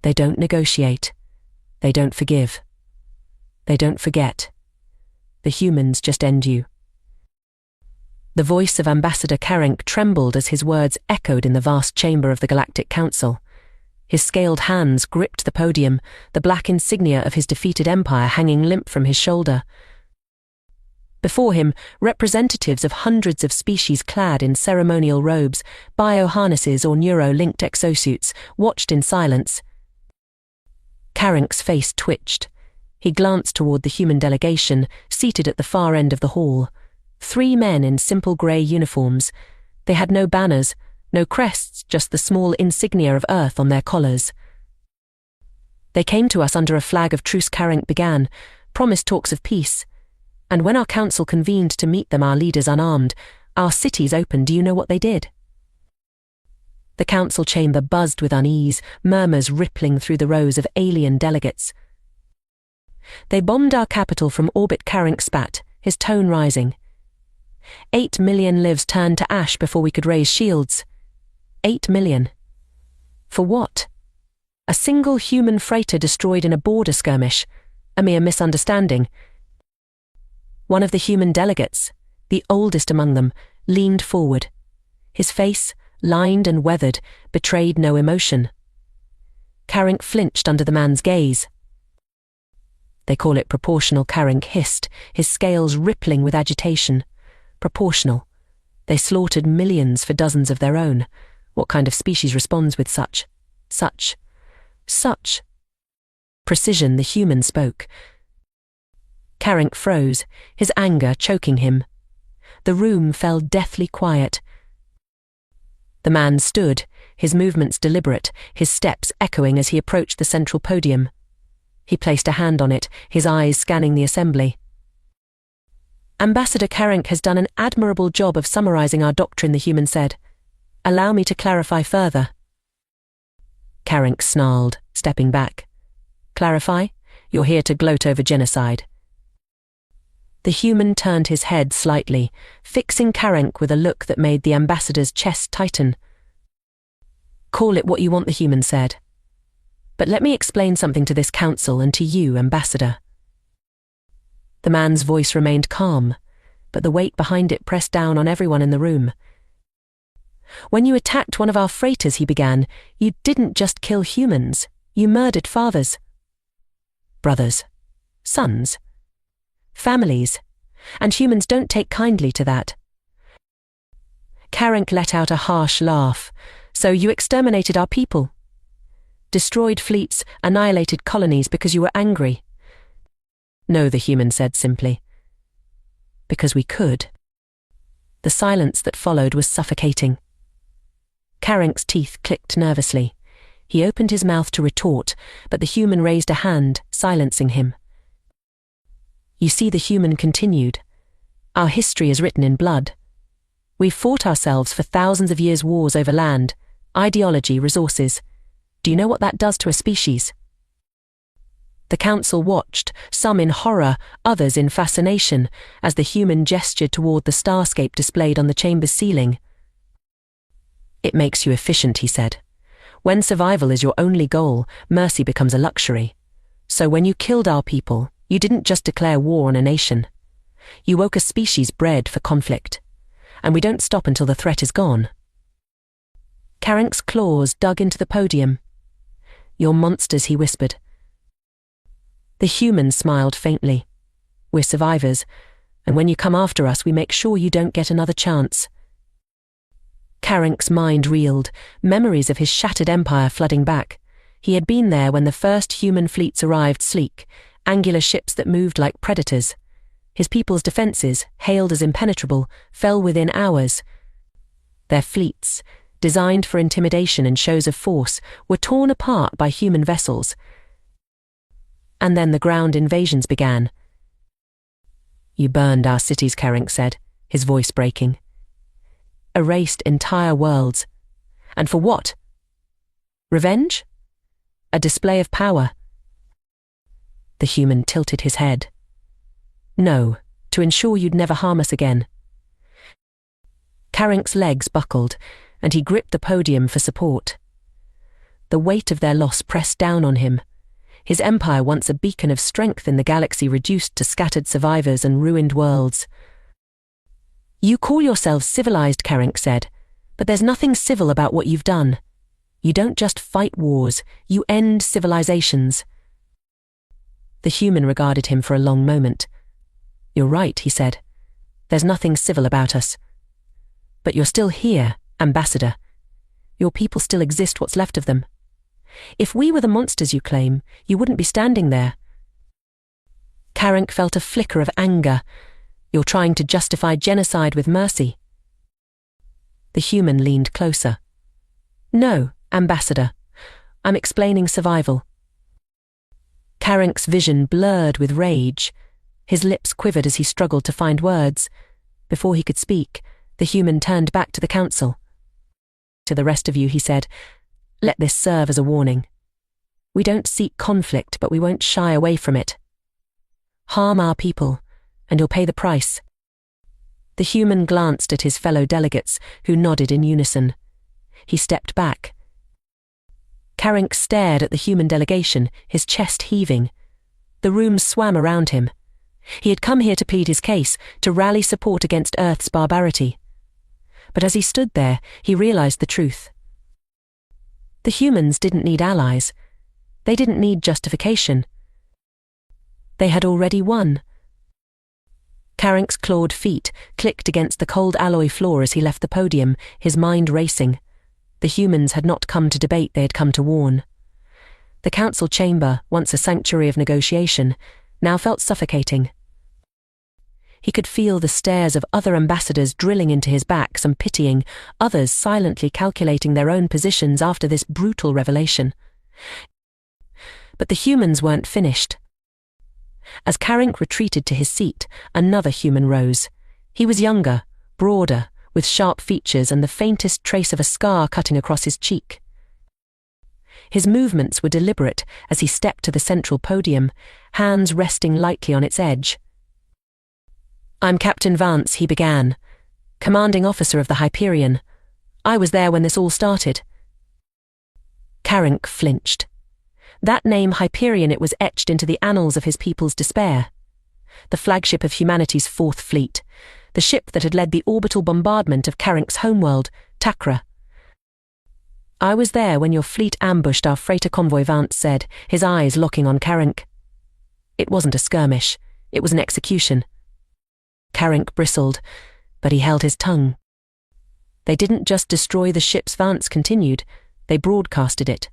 They don't negotiate. They don't forgive. They don't forget. The humans just end you. The voice of Ambassador Karenk trembled as his words echoed in the vast chamber of the Galactic Council. His scaled hands gripped the podium, the black insignia of his defeated empire hanging limp from his shoulder. Before him, representatives of hundreds of species clad in ceremonial robes, bio-harnesses or neuro-linked exosuits, watched in silence. Karenk's face twitched. He glanced toward the human delegation, seated at the far end of the hall. 3 men in simple grey uniforms. They had no banners, no crests, just the small insignia of Earth on their collars. They came to us under a flag of truce, Karenk began, promised talks of peace. And when our council convened to meet them, our leaders unarmed, our cities open, do you know what they did? The council chamber buzzed with unease, murmurs rippling through the rows of alien delegates. They bombed our capital from orbit, Karenk spat, his tone rising. 8 million lives turned to ash before we could raise shields. 8 million. For what? A single human freighter destroyed in a border skirmish. A mere misunderstanding. One of the human delegates, the oldest among them, leaned forward. His face, lined and weathered, betrayed no emotion. Karenk flinched under the man's gaze. They call it proportional, Karenk hissed, his scales rippling with agitation. Proportional. They slaughtered millions for dozens of their own. What kind of species responds with such precision? The human spoke. Karenk froze, his anger choking him. The room fell deathly quiet. The man stood, his movements deliberate, his steps echoing as he approached the central podium. He placed a hand on it, his eyes scanning the assembly. Ambassador Karenk has done an admirable job of summarizing our doctrine, the human said. Allow me to clarify further. Karenk snarled, stepping back. Clarify? You're here to gloat over genocide. The human turned his head slightly, fixing Karenk with a look that made the ambassador's chest tighten. Call it what you want, the human said. But let me explain something to this council and to you, Ambassador. The man's voice remained calm, but the weight behind it pressed down on everyone in the room. When you attacked one of our freighters, he began, you didn't just kill humans, you murdered fathers, brothers, sons, families, and humans don't take kindly to that. Karenk let out a harsh laugh. So you exterminated our people? Destroyed fleets, annihilated colonies because you were angry? No, the human said simply. Because we could. The silence that followed was suffocating. Karenk's teeth clicked nervously. He opened his mouth to retort, but the human raised a hand, silencing him. You see, the human continued. Our history is written in blood. We've fought ourselves for thousands of years, wars over land, ideology, resources. Do you know what that does to a species? The council watched, some in horror, others in fascination, as the human gestured toward the starscape displayed on the chamber's ceiling. It makes you efficient, he said. When survival is your only goal, mercy becomes a luxury. So when you killed our people, you didn't just declare war on a nation. You woke a species bred for conflict. And we don't stop until the threat is gone. Karenk's claws dug into the podium. You're monsters, he whispered. The human smiled faintly. We're survivors, and when you come after us, we make sure you don't get another chance. Karenk's mind reeled, memories of his shattered empire flooding back. He had been there when the first human fleets arrived, sleek, angular ships that moved like predators. His people's defenses, hailed as impenetrable, fell within hours. Their fleets, designed for intimidation and shows of force, were torn apart by human vessels. And then the ground invasions began. You burned our cities, Karenk said, his voice breaking. Erased entire worlds. And for what? Revenge? A display of power? The human tilted his head. No, to ensure you'd never harm us again. Karenk's legs buckled, and he gripped the podium for support. The weight of their loss pressed down on him. His empire, once a beacon of strength in the galaxy, reduced to scattered survivors and ruined worlds. "You call yourselves civilized," Karenk said, "but there's nothing civil about what you've done. You don't just fight wars, you end civilizations." The human regarded him for a long moment. "You're right," he said. "There's nothing civil about us. But you're still here, Ambassador. Your people still exist, what's left of them. If we were the monsters you claim, you wouldn't be standing there." Karenk felt a flicker of anger. "You're trying to justify genocide with mercy." The human leaned closer. "No, Ambassador. I'm explaining survival." Karenk's vision blurred with rage. His lips quivered as he struggled to find words. Before he could speak, the human turned back to the council. "To the rest of you," he said, "let this serve as a warning. We don't seek conflict, but we won't shy away from it. Harm our people, and you'll pay the price." The human glanced at his fellow delegates, who nodded in unison. He stepped back. Karenk stared at the human delegation, his chest heaving. The room swam around him. He had come here to plead his case, to rally support against Earth's barbarity. But as he stood there, he realized the truth. The humans didn't need allies. They didn't need justification. They had already won. Karenk's clawed feet clicked against the cold alloy floor as he left the podium, his mind racing. The humans had not come to debate, they had come to warn. The council chamber, once a sanctuary of negotiation, now felt suffocating. He could feel the stares of other ambassadors drilling into his back, some pitying, others silently calculating their own positions after this brutal revelation. But the humans weren't finished. As Karenk retreated to his seat, another human rose. He was younger, broader, with sharp features and the faintest trace of a scar cutting across his cheek. His movements were deliberate as he stepped to the central podium, hands resting lightly on its edge. "I'm Captain Vance," he began, "commanding officer of the Hyperion. I was there when this all started." Karenk flinched. That name, Hyperion, it was etched into the annals of his people's despair. The flagship of humanity's Fourth Fleet, the ship that had led the orbital bombardment of Karenk's homeworld, Takra. "I was there when your fleet ambushed our freighter convoy," Vance said, his eyes locking on Karenk. "It wasn't a skirmish, it was an execution." Karenk bristled, but he held his tongue. "They didn't just destroy the ships," Vance continued, "they broadcasted it.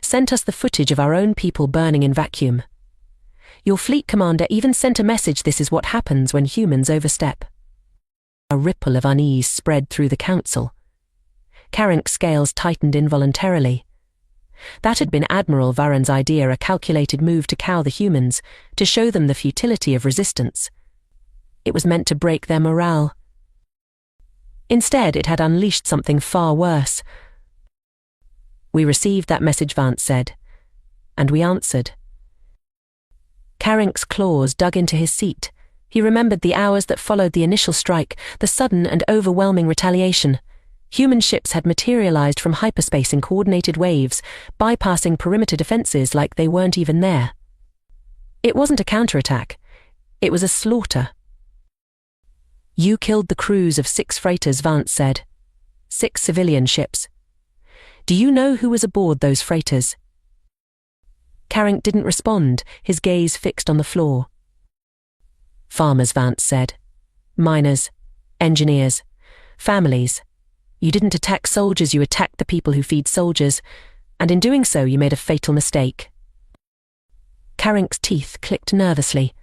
Sent us the footage of our own people burning in vacuum. Your fleet commander even sent a message, this is what happens when humans overstep." A ripple of unease spread through the council. Karenk's scales tightened involuntarily. That had been Admiral Varen's idea, a calculated move to cow the humans, to show them the futility of resistance. It was meant to break their morale. Instead, it had unleashed something far worse. "We received that message," Vance said, "and we answered." Karenk's claws dug into his seat. He remembered the hours that followed the initial strike, the sudden and overwhelming retaliation. Human ships had materialized from hyperspace in coordinated waves, bypassing perimeter defenses like they weren't even there. It wasn't a counterattack. It was a slaughter. "You killed the crews of 6 freighters," Vance said. 6 civilian ships. "Do you know who was aboard those freighters?" Karenk didn't respond, his gaze fixed on the floor. "Farmers," Vance said. "Miners, engineers, families. You didn't attack soldiers, you attacked the people who feed soldiers, and in doing so you made a fatal mistake." Karenk's teeth clicked nervously.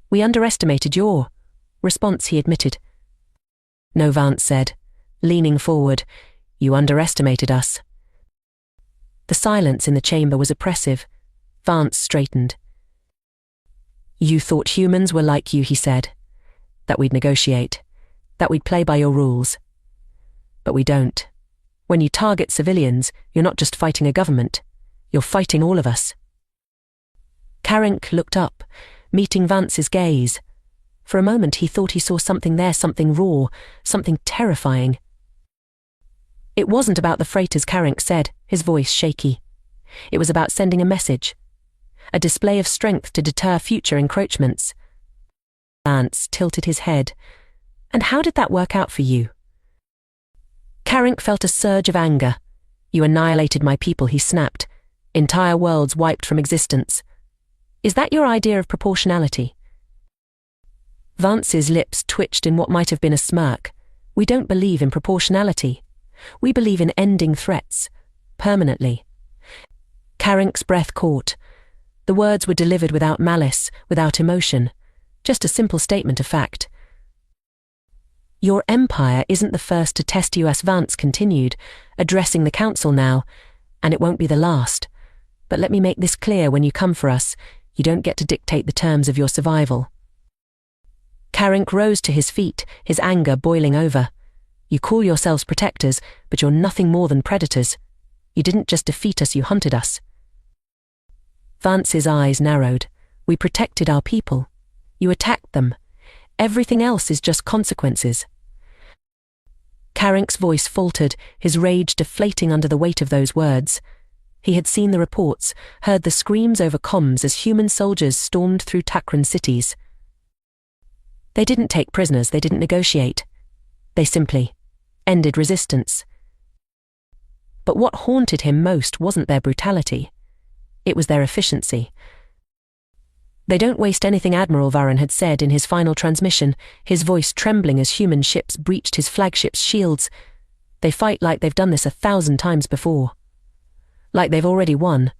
"We underestimated your response," he admitted. "No," Vance said, leaning forward, "you underestimated us." The silence in the chamber was oppressive. Vance straightened. "You thought humans were like you," he said. "That we'd negotiate. That we'd play by your rules. But we don't. When you target civilians, you're not just fighting a government. You're fighting all of us." Karenk looked up, meeting Vance's gaze. For a moment he thought he saw something there, something raw, something terrifying. It wasn't about the freighters, Carink said, his voice shaky. It was about sending a message. A display of strength to deter future encroachments. Vance tilted his head. And how did that work out for you? Carink felt a surge of anger. You annihilated my people, he snapped. Entire worlds wiped from existence. Is that your idea of proportionality? Vance's lips twitched in what might have been a smirk. We don't believe in proportionality. We believe in ending threats. Permanently. Carink's breath caught. The words were delivered without malice, without emotion. Just a simple statement of fact. Your empire isn't the first to test you, as Vance continued, addressing the council now, and it won't be the last. But let me make this clear: when you come for us, you don't get to dictate the terms of your survival. Carink rose to his feet, his anger boiling over. You call yourselves protectors, but you're nothing more than predators. You didn't just defeat us, you hunted us. Vance's eyes narrowed. We protected our people. You attacked them. Everything else is just consequences. Carink's voice faltered, his rage deflating under the weight of those words. He had seen the reports, heard the screams over comms as human soldiers stormed through Takran cities. They didn't take prisoners, they didn't negotiate. They simply ended resistance. But what haunted him most wasn't their brutality. It was their efficiency. They don't waste anything, Admiral Varren had said in his final transmission, his voice trembling as human ships breached his flagship's shields. They fight like they've done this 1,000 times before. Like they've already won.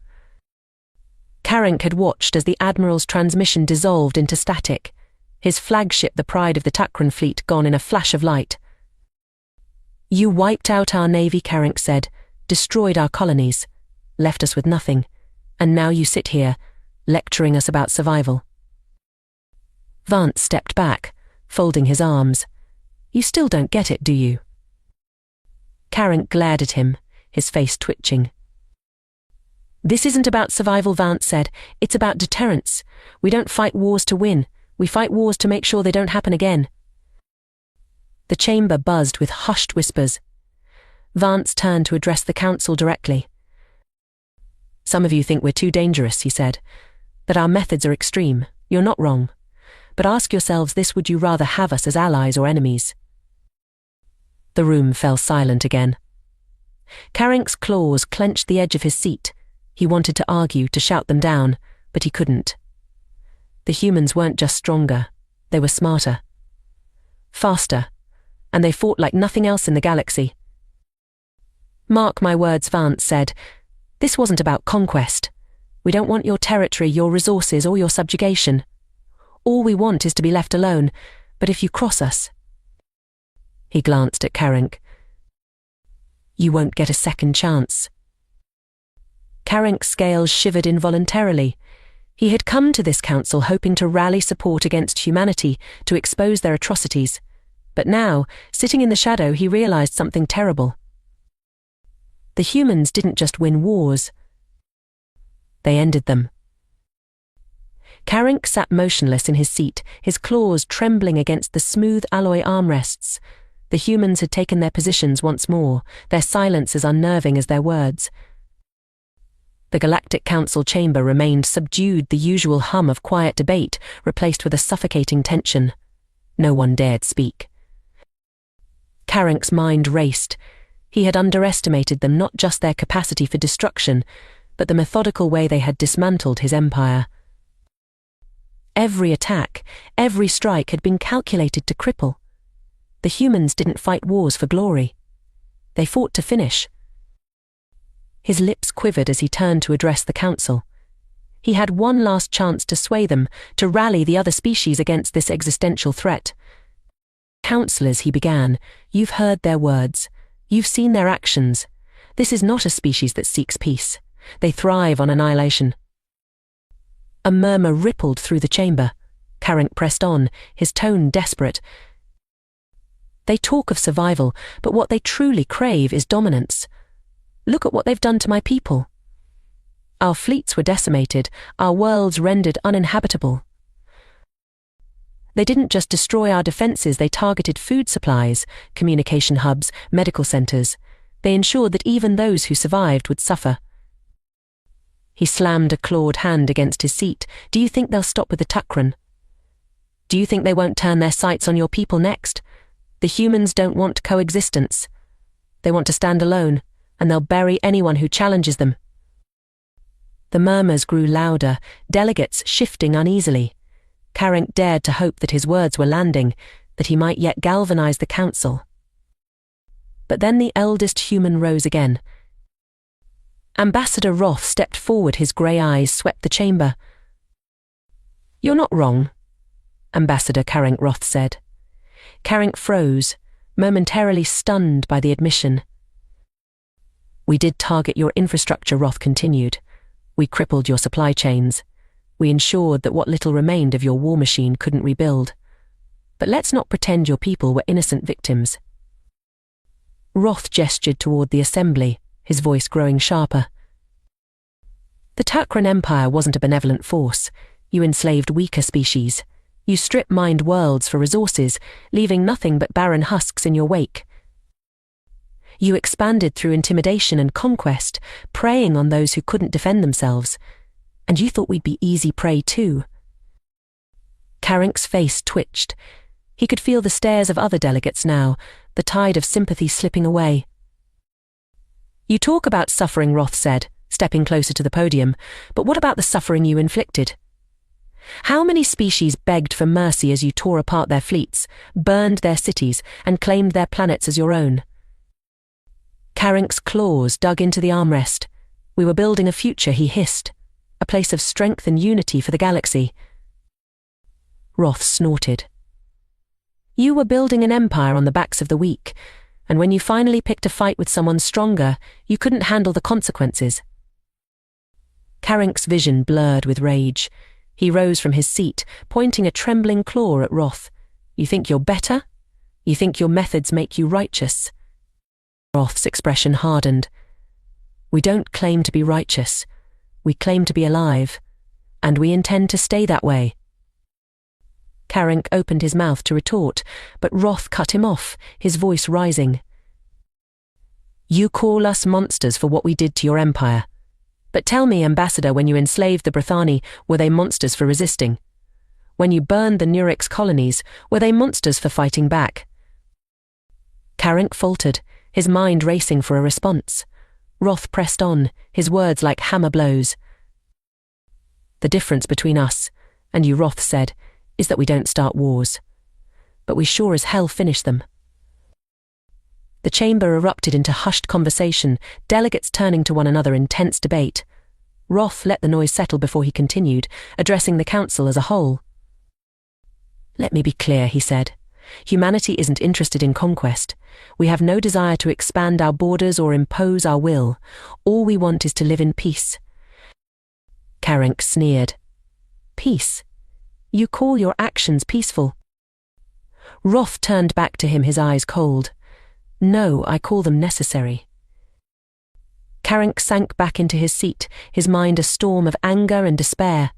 Carink had watched as the Admiral's transmission dissolved into static, his flagship, the pride of the Takran fleet, gone in a flash of light. You wiped out our navy, Carink said, destroyed our colonies, left us with nothing, and now you sit here, lecturing us about survival. Vance stepped back, folding his arms. You still don't get it, do you? Carink glared at him, his face twitching. This isn't about survival, Vance said. It's about deterrence. We don't fight wars to win. We fight wars to make sure they don't happen again. The chamber buzzed with hushed whispers. Vance turned to address the council directly. Some of you think we're too dangerous, he said. That our methods are extreme. You're not wrong. But ask yourselves this: would you rather have us as allies or enemies? The room fell silent again. Carink's claws clenched the edge of his seat. He wanted to argue, to shout them down, but he couldn't. The humans weren't just stronger, they were smarter. Faster, and they fought like nothing else in the galaxy. Mark my words, Vance said. This wasn't about conquest. We don't want your territory, your resources, or your subjugation. All we want is to be left alone, but if you cross us... He glanced at Carink. You won't get a second chance. Carink's scales shivered involuntarily. He had come to this council hoping to rally support against humanity, to expose their atrocities. But now, sitting in the shadow, he realized something terrible. The humans didn't just win wars. They ended them. Carink sat motionless in his seat, his claws trembling against the smooth alloy armrests. The humans had taken their positions once more, their silence as unnerving as their words. The Galactic Council chamber remained subdued, the usual hum of quiet debate replaced with a suffocating tension. No one dared speak. Carink's mind raced. He had underestimated them, not just their capacity for destruction, but the methodical way they had dismantled his empire. Every attack, every strike had been calculated to cripple. The humans didn't fight wars for glory. They fought to finish. His lips quivered as he turned to address the council. He had one last chance to sway them, to rally the other species against this existential threat. Councillors, he began, you've heard their words. You've seen their actions. This is not a species that seeks peace. They thrive on annihilation. A murmur rippled through the chamber. Carink pressed on, his tone desperate. They talk of survival, but what they truly crave is dominance. Look at what they've done to my people. Our fleets were decimated, our worlds rendered uninhabitable. They didn't just destroy our defenses, they targeted food supplies, communication hubs, medical centers. They ensured that even those who survived would suffer. He slammed a clawed hand against his seat. Do you think they'll stop with the Tukran? Do you think they won't turn their sights on your people next? The humans don't want coexistence. They want to stand alone, and they'll bury anyone who challenges them. The murmurs grew louder, delegates shifting uneasily. Carink dared to hope that his words were landing, that he might yet galvanize the council. But then the eldest human rose again. Ambassador Roth stepped forward, his grey eyes swept the chamber. "You're not wrong," Ambassador Carink Roth said. Carink froze, momentarily stunned by the admission. "We did target your infrastructure," Roth continued. "We crippled your supply chains. We ensured that what little remained of your war machine couldn't rebuild. But let's not pretend your people were innocent victims." Roth gestured toward the assembly, his voice growing sharper. "The Tukran Empire wasn't a benevolent force. You enslaved weaker species. You strip-mined worlds for resources, leaving nothing but barren husks in your wake. You expanded through intimidation and conquest, preying on those who couldn't defend themselves. And you thought we'd be easy prey too." Carink's face twitched. He could feel the stares of other delegates now, the tide of sympathy slipping away. "You talk about suffering," Roth said, stepping closer to the podium, "but what about the suffering you inflicted? How many species begged for mercy as you tore apart their fleets, burned their cities, and claimed their planets as your own?" Carink's claws dug into the armrest. "We were building a future," he hissed, "a place of strength and unity for the galaxy." Roth snorted. "You were building an empire on the backs of the weak, and when you finally picked a fight with someone stronger, you couldn't handle the consequences." Carink's vision blurred with rage. He rose from his seat, pointing a trembling claw at Roth. "You think you're better? You think your methods make you righteous?" Roth's expression hardened. "We don't claim to be righteous. We claim to be alive, and we intend to stay that way." Carink opened his mouth to retort, but Roth cut him off, his voice rising. "You call us monsters for what we did to your empire. But tell me, Ambassador, when you enslaved the Brithani, were they monsters for resisting? When you burned the Nurix colonies, were they monsters for fighting back?" Carink faltered, his mind racing for a response. Roth pressed on, his words like hammer blows. "The difference between us and you," Roth said, "is that we don't start wars. But we sure as hell finish them." The chamber erupted into hushed conversation, delegates turning to one another in tense debate. Roth let the noise settle before he continued, addressing the council as a whole. "Let me be clear," he said. "Humanity isn't interested in conquest. We have no desire to expand our borders or impose our will. All we want is to live in peace." Carink sneered. "Peace? You call your actions peaceful?" Roth turned back to him, his eyes cold. "No, I call them necessary." Carink sank back into his seat, his mind a storm of anger and despair.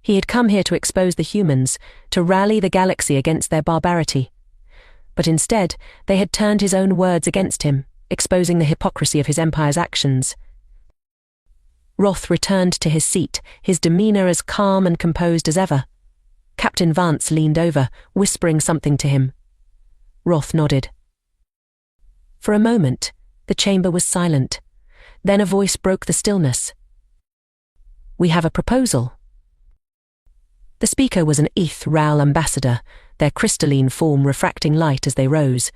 He had come here to expose the humans, to rally the galaxy against their barbarity. But instead, they had turned his own words against him, exposing the hypocrisy of his empire's actions. Roth returned to his seat, his demeanor as calm and composed as ever. Captain Vance leaned over, whispering something to him. Roth nodded. For a moment, the chamber was silent. Then a voice broke the stillness. "We have a proposal." The speaker was an HFY ambassador, their crystalline form refracting light as they rose.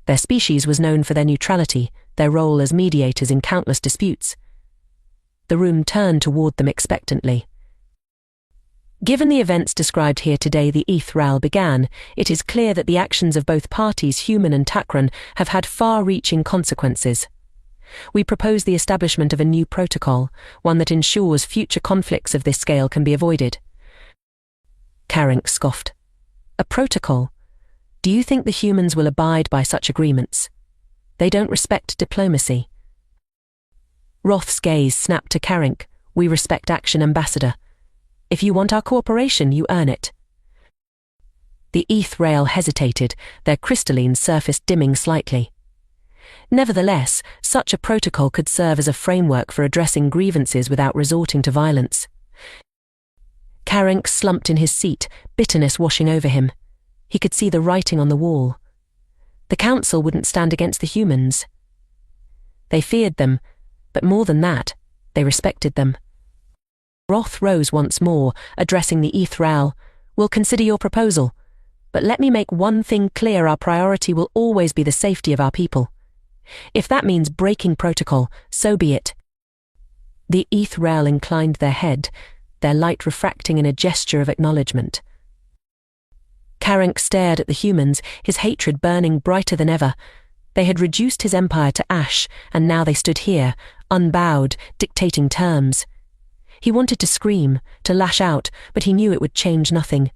Their species was known for their neutrality, their role as mediators in countless disputes. The room turned toward them expectantly. Given the events described here today, the HFY began, it is clear that the actions of both parties, human and Tukran, have had far-reaching consequences. We propose the establishment of a new protocol, one that ensures future conflicts of this scale can be avoided. Carink scoffed. "A protocol? Do you think the humans will abide by such agreements? They don't respect diplomacy." Roth's gaze snapped to Carink. "We respect action, Ambassador. If you want our cooperation, you earn it." The HFY hesitated, their crystalline surface dimming slightly. Nevertheless, such a protocol could serve as a framework for addressing grievances without resorting to violence. Karenk slumped in his seat, bitterness washing over him. He could see the writing on the wall. The council wouldn't stand against the humans. They feared them, but more than that, they respected them. Wrath rose once more, addressing the Ithral. We'll consider your proposal, but let me make one thing clear: our priority will always be the safety of our people. If that means breaking protocol, so be it. The Ithral inclined their head, their light refracting in a gesture of acknowledgement. Karenk stared at the humans, his hatred burning brighter than ever. They had reduced his empire to ash, and now they stood here, unbowed, dictating terms. He wanted to scream, to lash out, but he knew it would change nothing.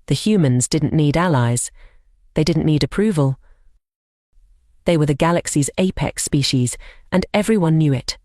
The humans didn't need allies. They didn't need approval. They were the galaxy's apex species, and everyone knew it.